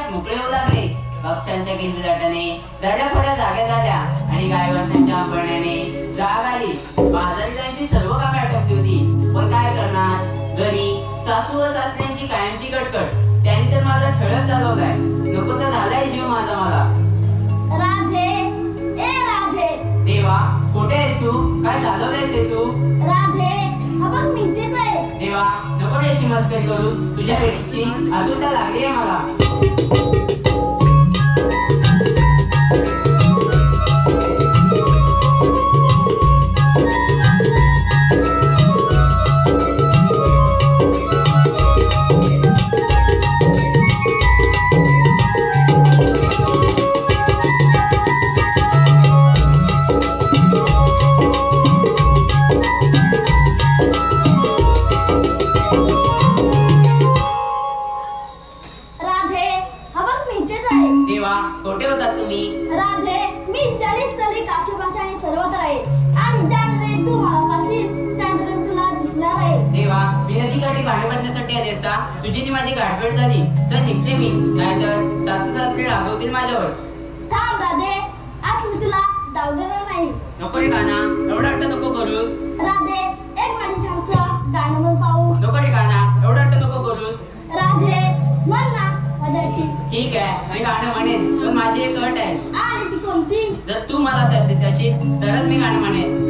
आकाश मोकळे होऊ लागले. पक्ष्यांच्या किलबिलाटाने दऱ्याफळ्या जाग्या झाल्या आणि गायवासांच्या हंबरण्याने जाग आली. बाजारी जायची सर्व कामे आटोपली होती, पण काय करणार? घरी सासू व सासऱ्यांची कायमची कटकट, त्यांनी तर माझा छळच चालवलाय. नकोसा झालाय जीव माझा मला. राधे, ए राधे. देवा, कुठे आहेस तू? काय चालवलंयस हे तू? राधे, हा बघ मी इथेच आहे. देवा, नको रे अशी मस्करी करू. तुझ्या भेटीची आतुरता लागली आहे मला. कुठे होतात तुम्ही? राधे, मी 40 साली काठी भाषाने सर्वत्र आहे आणि ज्यावेळी तू मला पाशील त्यानंतर तुला दिसणार आहे. देवा, मी नदीकाठी भाडे बांधण्यासाठी आले असता तुझी ती माझी गाठभेट झाली. चल निघते मी, नाहीतर सासू सासरे रागवतील माझ्यावर. थांब राधे, आज मी तुला जाऊ देणार नाही. नको रे काना, एवढं हट्ट नको करूस. राधे, एक माझी छानसं गाणं म्हण पाहू. नको रे काना, एवढं हट्ट नको करूस. राधे, म्हण ना माझ्यासाठी. ठीक आहे, मी गाणं म्हणेन, पण माझी एक अट आहे. आणि ती कोणती? जर तू मला साथ देत असेल तरच मी गाणं म्हणेन.